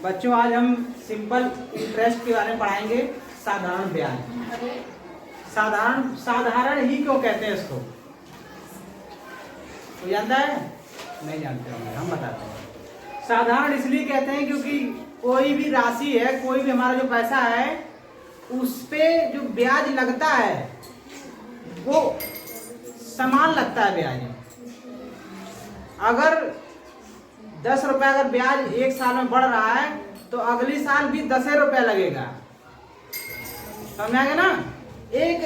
बच्चों आज हम सिंपल इंटरेस्ट के बारे में पढ़ाएंगे। साधारण ब्याज। साधारण ही क्यों कहते हैं इसको? तो जानता है? नहीं जानते होंगे, हम बताते हैं। साधारण इसलिए कहते हैं क्योंकि कोई भी राशि है, कोई भी हमारा जो पैसा है, उस पे जो ब्याज लगता है वो समान लगता है ब्याज। अगर 10 रुपया अगर ब्याज एक साल में बढ़ रहा है तो अगली साल भी 10 रुपया लगेगा। समझ आ गया ना? एक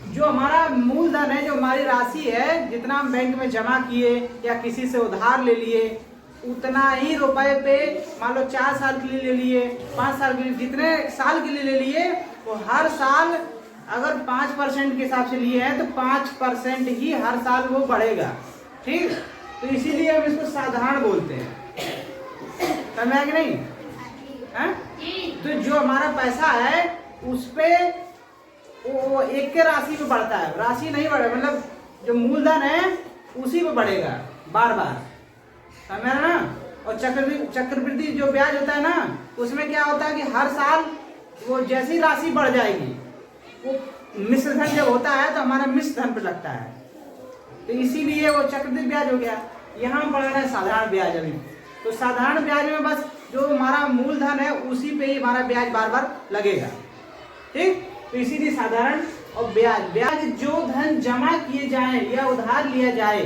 जो हमारा मूलधन है, जो हमारी राशि है, जितना हम बैंक में जमा किए या किसी से उधार ले लिए, उतना ही रुपए पे मान लो 4 साल के लिए ले लिए, 5 साल के लिए, जितने साल के लिए ले लिए, वो हर साल अगर 5% के हिसाब से लिए हैं तो 5% ही हर साल वो बढ़ेगा। ठीक, तो इसीलिए हम इसको साधारण बोलते हैं। समझ आया कि नहीं? है? तो जो हमारा पैसा है उस पे वो एक के राशि पे बढ़ता है, राशि नहीं बढ़ेगा, मतलब जो मूलधन है उसी पे बढ़ेगा बार बार। समझ रहे ना? और चक्रवृद्धि जो ब्याज होता है ना, उसमें क्या होता है कि हर साल वो जैसी राशि बढ़ जाएगी, वो मिश्र धन जब होता है तो हमारा मिश्र धन पे लगता है, तो इसीलिए वो चक्रवृद्धि ब्याज हो गया। यहाँ हम पढ़ रहे हैं साधारण ब्याज अभी। तो साधारण ब्याज में बस जो हमारा मूलधन है उसी पे ही हमारा ब्याज बार बार लगेगा। ठीक, तो इसीलिए साधारण और ब्याज जो धन जमा किए जाए या उधार लिया जाए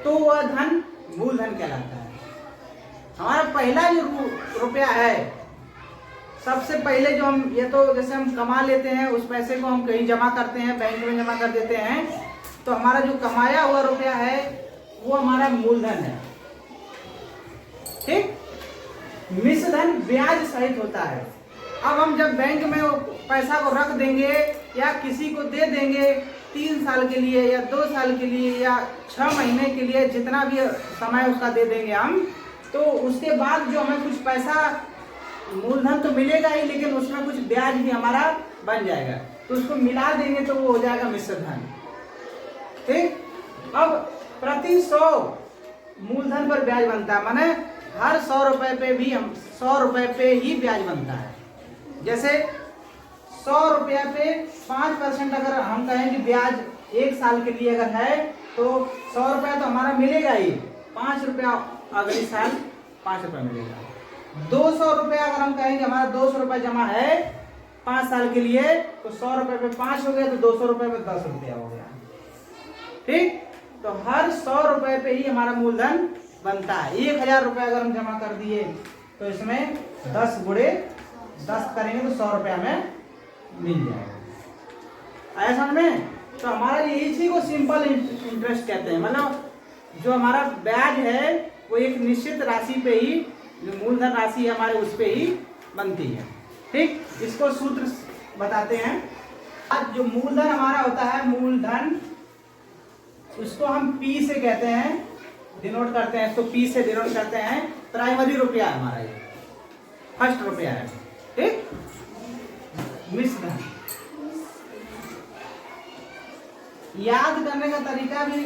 तो वह धन मूलधन कहलाता है। हमारा पहला जो रुपया है, सबसे पहले जो हम, ये तो जैसे हम कमा लेते हैं, उस पैसे को हम कहीं जमा करते हैं, बैंक में जमा कर देते हैं, तो हमारा जो कमाया हुआ रुपया है वो हमारा मूलधन है। ठीक, मिश्र धन ब्याज सहित होता है। अब हम जब बैंक में पैसा को रख देंगे या किसी को दे देंगे 3 साल के लिए या 2 साल के लिए या 6 महीने के लिए, जितना भी समय उसका दे देंगे हम, तो उसके बाद जो हमें कुछ पैसा, मूलधन तो मिलेगा ही, लेकिन उसमें कुछ ब्याज भी हमारा बन जाएगा, तो उसको मिला देंगे तो वो हो जाएगा मिश्र धन। ठीक, अब प्रति 100 मूलधन पर ब्याज बनता है, माने हर 100 रुपए पे भी हम 100 रुपए पे ही ब्याज बनता है। जैसे 100 रुपया पे 5% अगर हम कहें कि ब्याज एक साल के लिए अगर है तो 100 रुपया तो हमारा मिलेगा ही, 5 रुपया अगले साल 5 रुपया मिलेगा। 200 रुपया अगर हम कहेंगे हमारा 200 रुपया जमा है 5 साल के लिए, तो 100 रुपये पे 5 हो गया, तो 200 रुपये पे 10 रुपया हो गया। ठीक, तो हर 100 रुपये पे ही हमारा मूलधन बनता है। 1000 रुपये अगर हम जमा कर दिए तो इसमें 10 गुणे 10 करेंगे तो 100 रुपया हमें मिल जाएगा। आया समझ में? तो हमारा इसी को सिंपल इंटरेस्ट कहते हैं। मतलब जो हमारा ब्याज है वो एक निश्चित राशि पे ही, जो मूलधन राशि है हमारे, उस पे ही बनती है। ठीक, इसको सूत्र बताते हैं। आज जो मूलधन हमारा होता है, मूलधन, उसको हम पी से कहते हैं, डिनोट करते हैं, इसको पी से डिनोट करते हैं। प्राइमरी रुपया है हमारा, ये फर्स्ट रुपया है। ठीक, मिश्र धन। याद करने का तरीका भी,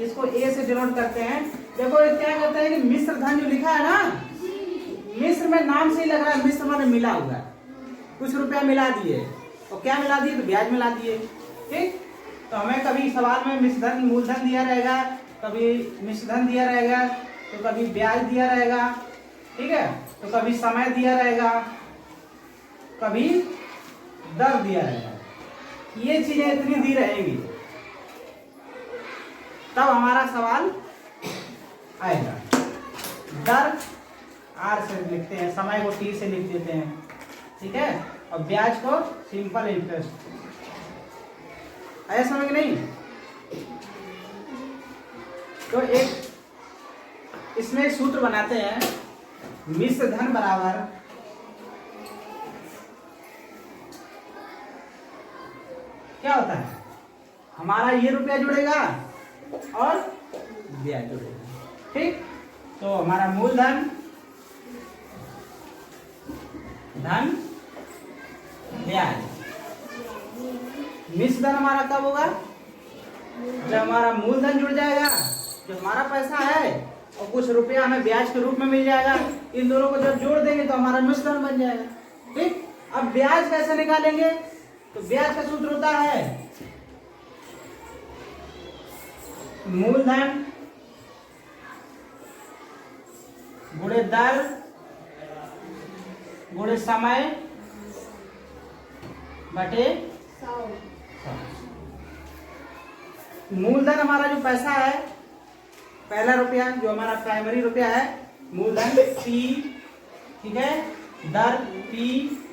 इसको ए से डिनोट करते हैं। देखो ये क्या कहते हैं कि मिश्र धन जो लिखा है ना, मिश्र में नाम से ही लग रहा है, मिश्र माने मिला हुआ है। कुछ रुपया मिला दिए, और क्या मिला दिए? तो ब्याज मिला दिए। ठीक, तो हमें कभी सवाल में मिश्र धन, मूलधन दिया रहेगा, कभी मिश्र धन दिया रहेगा, तो कभी ब्याज दिया रहेगा। ठीक है, तो कभी समय दिया रहेगा, कभी दर दिया रहेगा। ये चीजें इतनी दी रहेंगी तब हमारा सवाल आएगा। दर आर से लिखते हैं, समय को टी से लिख देते हैं। ठीक है, और ब्याज को सिंपल इंटरेस्ट। आया समझ कि नहीं? तो एक इसमें एक सूत्र बनाते हैं, मिश्र धन बराबर क्या होता है? हमारा ये रुपया जुड़ेगा और ब्याज जुड़ेगा। ठीक, तो हमारा मूलधन धन ब्याज। मिश्र धन हमारा कब होगा? जब हमारा मूलधन जुड़ जाएगा, जो हमारा पैसा है और कुछ रुपया हमें ब्याज के रूप में मिल जाएगा। इन दोनों को जब जोड़ देंगे तो हमारा मिश्रण बन जाएगा। ठीक, अब ब्याज कैसे निकालेंगे? तो ब्याज का सूत्र होता है मूलधन गुणे दर गुणे समय बटे 100। मूलधन हमारा जो पैसा है, पहला रुपया जो हमारा प्राइमरी रुपया है, मूलधन P, ठीक है, दर P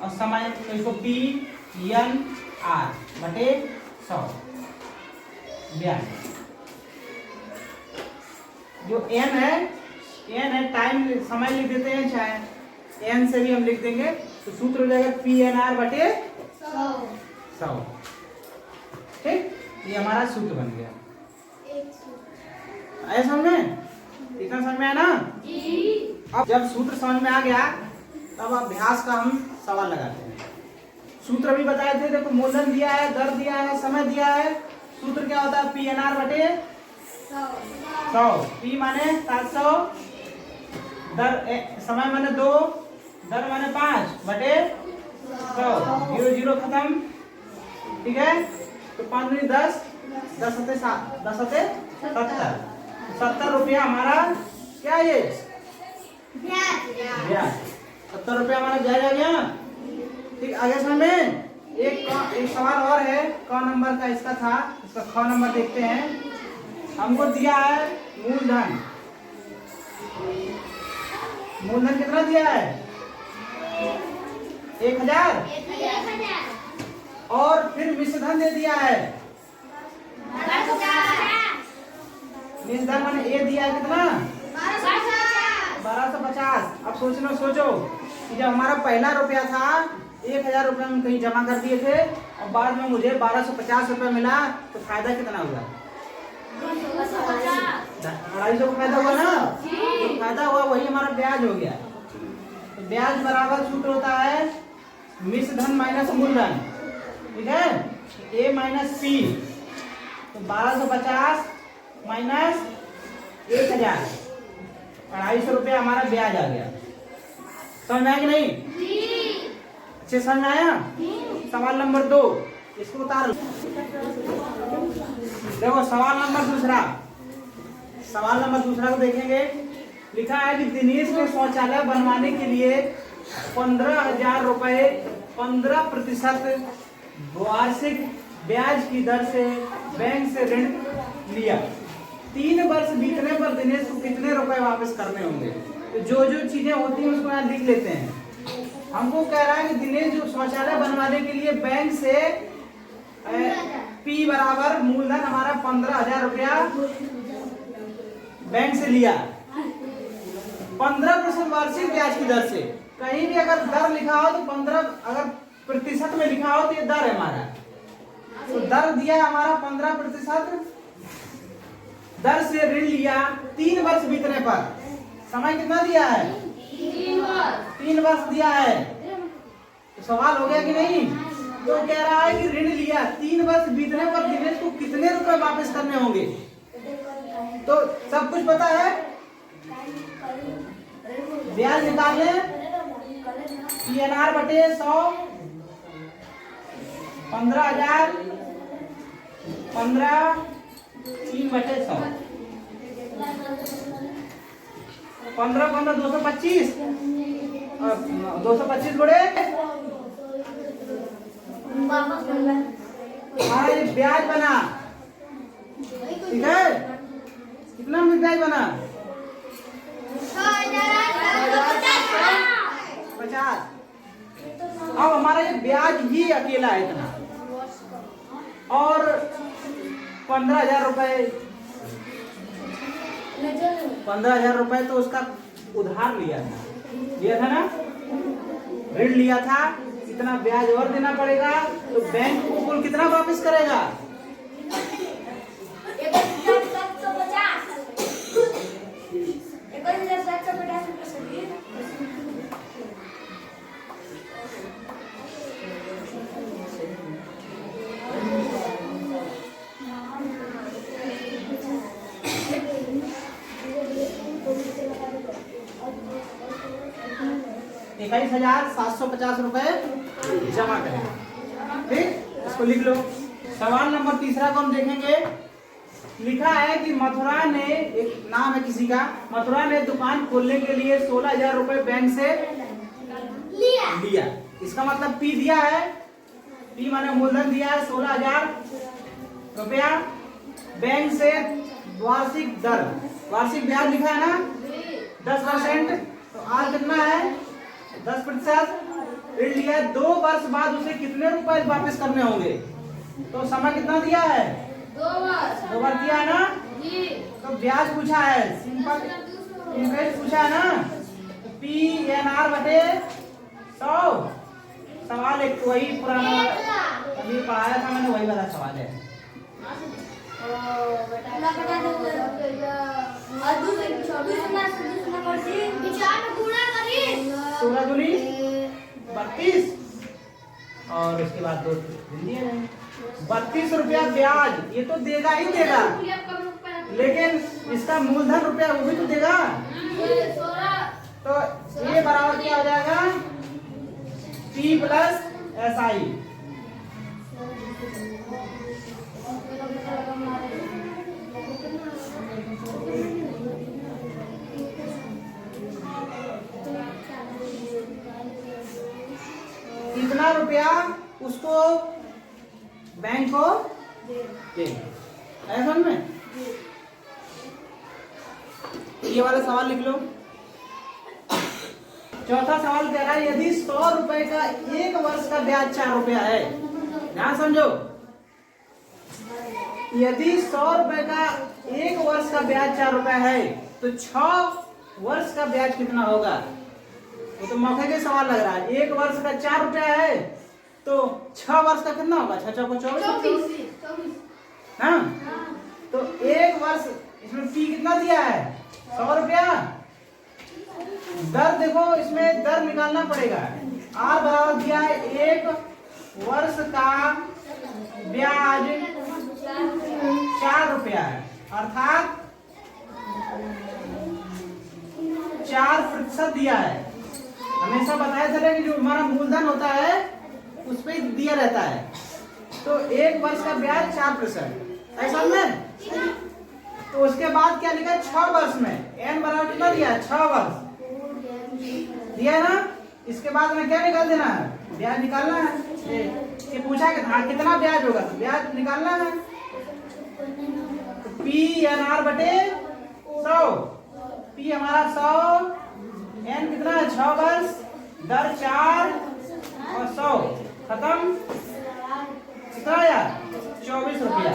और समय तो इसको PNR बटे 100 ब्याज। जो N है टाइम समय लिख देते हैं, चाहे N से भी हम लिख देंगे तो सूत्र हो जाएगा PNR बटे 100। ठीक, ये हमारा सूत्र बन गया। आया समझ में? इतना समझ में आया ना? अब जब सूत्र समझ में आ गया तब अभ्यास का हम सवाल लगाते हैं। सूत्र भी बताए थे, देखो मूलधन दिया है, दर दिया है, समय दिया है। सूत्र क्या होता है? PNR बटे 100। P माने 700, दर समय माने 2, दर माने 5 बटे 100। 0 0 खत्म, ठीक है। तो 5 दूनी 10, 10 सत्ते 70, 70 रुपया हमारा क्या ये ब्याज। 70 रुपया हमारा ब्याज आ गया। ठीक, आगे समझ में? एक सवाल और है, क नंबर का इसका था, इसका ख नंबर देखते हैं। हमको दिया है मूलधन कितना दिया है? 1000 और फिर मिश्रधन दे दिया है मिश्रधन मैंने ए दिया है कितना? 1250। अब सोचो कि जब हमारा पहला रुपया था 1000 रुपये हम कहीं जमा कर दिए थे और बाद में मुझे 1250 रुपये मिला, तो फायदा कितना हुआ? 250 का फायदा हुआ ना? तो फायदा हुआ वही हमारा ब्याज हो गया। तो ब्याज बराबर सूत्र होता है मिश्रधन माइनस मूलधन, ठीक है, A माइनस P। तो 1250 माइनस 1000, 250 रुपया हमारा ब्याज आ गया। समझ में आया कि नहीं? अच्छे समझ में आया? सवाल नंबर 2 इसको उतार लो। देखो सवाल नंबर दूसरा को देखेंगे। लिखा है कि दिनेश को शौचालय बनवाने के लिए 15,000 रुपए 15% वार्षिक ब्याज की दर से बैंक से ऋण लिया। 3 वर्ष बीतने पर दिनेश को कितने रुपए वापस करने होंगे? तो जो चीजें होती हैं उसको यहाँ लिख लेते हैं। हमको कह रहा है कि दिनेश जो शौचालय बनवाने के लिए बैंक से P बराबर मूलधन हमारा 15,000 रुपया बैंक से लिया, 15% वार्षिक ब्याज की दर से। कहीं भी अगर दर लिखा हो तो 15, अगर प्रतिशत में लिखा हो तो ये दर है हमारा। तो दर दिया हमारा 15%, दर से ऋण लिया 3 वर्ष बीतने पर। समय कितना दिया है? 3 वर्ष दिया है। तो सवाल हो गया कि नहीं? तो कह रहा है कि ऋण लिया 3 वर्ष बीतने पर दिनेश को कितने रुपए वापस करने होंगे? तो सब कुछ पता है, ब्याज निकाल लें। PNR बटे 100, 15,000, 15, 3 बटे 100, 15 15 225, 225 गुणे हमारा ये ब्याज बना, ठीक है। कितना में ब्याज बना? 50। अब हमारा ये ब्याज ही अकेला है इतना, और 15,000 रुपए, 15,000 रुपए तो उसका उधार लिया था ना, ऋण लिया था। इतना ब्याज और देना पड़ेगा, तो बैंक को कुल कितना वापस करेगा? 1,750 21,750 रुपए जमा करें। ठीक, इसको लिख लो। सवाल नंबर तीसरा को हम देखेंगे। लिखा है कि मथुरा ने, एक नाम है किसी का, मथुरा ने दुकान खोलने के लिए 16,000 रुपए बैंक से लिया। इसका मतलब पी दिया है, पी माने मूलधन दिया है 16,000 रुपया बैंक से। वार्षिक दर, वार्षिक ब्याज लिखा है ना 10%, तो आज कितना है 10% ऋण लिया। 2 वर्ष बाद उसे कितने रुपए वापस करने होंगे? तो समय कितना दिया है 2 वर्ष दिया है ना। तो ब्याज पूछा है, सिंपल इंटरेस्ट पूछा है ना, PNR बटे 100। सवाल एक वही पुराना अभी पढ़ाया था मैंने, वही वाला सवाल है। सोलह दूनी 32 और उसके बाद 2 दिए 32 रुपया ब्याज। ये तो देगा ही देगा, लेकिन इसका मूलधन रुपया वो भी तो देगा। तो ये बराबर क्या हो जाएगा P प्लस SI। कितना रुपया उसको बैंक को देगा, ऐसा में। ये वाला सवाल लिख लो। चौथा सवाल कह रहा है यदि 100 रुपए का 1 वर्ष का ब्याज 4 रुपया है, ध्यान समझो, यदि 100 रुपए का 1 वर्ष का ब्याज 4 रुपया है तो 6 वर्ष का ब्याज कितना होगा? वो तो मौके के सवाल लग रहा है। 1 वर्ष का 4 रुपया है तो 6 वर्ष का कितना होगा? 6 को 24। हाँ, तो 1 वर्ष इसमें P कितना दिया है 100 रुपया। दर देखो, इसमें दर निकालना पड़ेगा। R बराबर दिया है 1 वर्ष का ब्याज 4 रुपया है, अर्थात 4% दिया है। हमेशा बताया चले कि जो हमारा मूलधन होता है उस पे दिया रहता है। तो 1 वर्ष का ब्याज 4%, ऐसा में। तो उसके बाद क्या लिखा है 6 वर्ष में n बराबर कितना दिया है 6 वर्ष दिया है ना। इसके बाद में क्या निकाल देना है, ब्याज निकालना है। ये पूछा कि हाँ कितना ब्याज होगा, तो ब्याज निकालना है। तो PNR बटे 100, P हमारा 100, N कितना है 6 वर्ष, दर 4 और 100 खत्म। कितना आया 24 रुपया।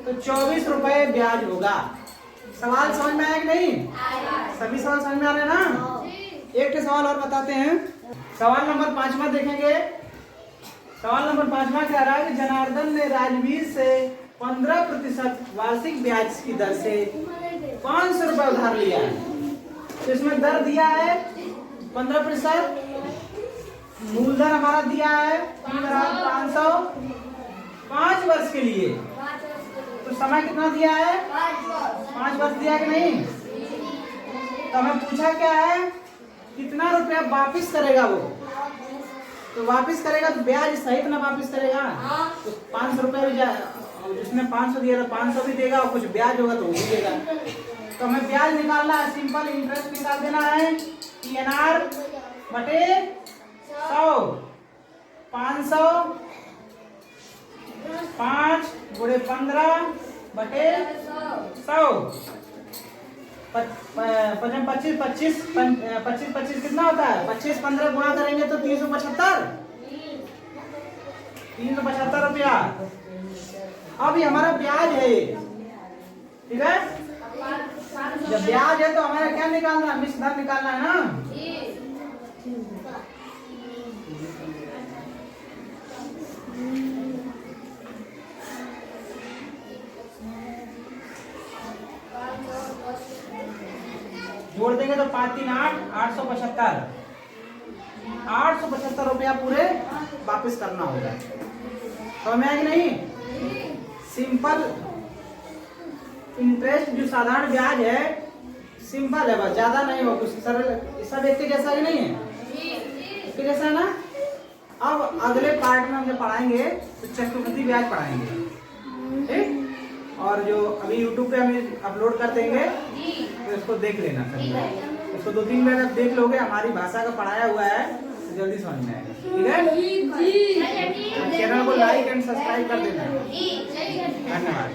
तो 24 रुपए ब्याज होगा। सवाल समझ में आया कि नहीं? सभी सवाल समझ में आ रहे हैं ना? एक सवाल और बताते हैं। सवाल नंबर 5वां देखेंगे। सवाल नंबर 5वां कह रहा है कि जनार्दन ने राजवीर से 15% वार्षिक ब्याज की दर से 500 रुपए उधार लिया है। तो इसमें दर दिया है 15%, मूलधन हमारा दिया है 500, 5 वर्ष के लिए। तो समय कितना दिया है 5 वर्ष दिया कि नहीं। तो हमें पूछा क्या है कितना रुपया वापिस करेगा वो। तो वापिस करेगा तो ब्याज सहित ना वापिस करेगा। तो 500 रुपया भी, जिसने 500 दिया था 500 भी देगा और कुछ ब्याज होगा तो वो भी देगा। तो हमें ब्याज निकालना है, सिंपल इंटरेस्ट निकाल देना है। PNR बटे 100, 500 5 गुणे 15 बटे 100। 25 कितना होता है 25 15 गुणा करेंगे तो 375 रुपया। अब ये हमारा ब्याज है, ठीक है। जब ब्याज है तो हमारा क्या निकालना है, मिश्र धन निकालना है ना। जोड़ देंगे तो 5 3 8 875 875 रुपया पूरे वापस करना होगा। तो हमें है कि नहीं। सिंपल इंटरेस्ट जो साधारण ब्याज है सिंपल है, बस ज्यादा नहीं हो, कुछ सरल सब एक के जैसा ही नहीं है। ठीक है सर ना। अब अगले पार्ट में हम जब पढ़ाएंगे तो चक्रवृद्धि ब्याज पढ़ाएंगे, ठीक। और जो अभी YouTube पे हम अपलोड कर देंगे तो इसको देख लेना सर। इसको 2-3 बार आप देख लोगे, हमारी भाषा का पढ़ाया हुआ है तो जल्दी समझ में आएगा, ठीक है। चैनल को लाइक एंड सब्सक्राइब कर देना। धन्यवाद।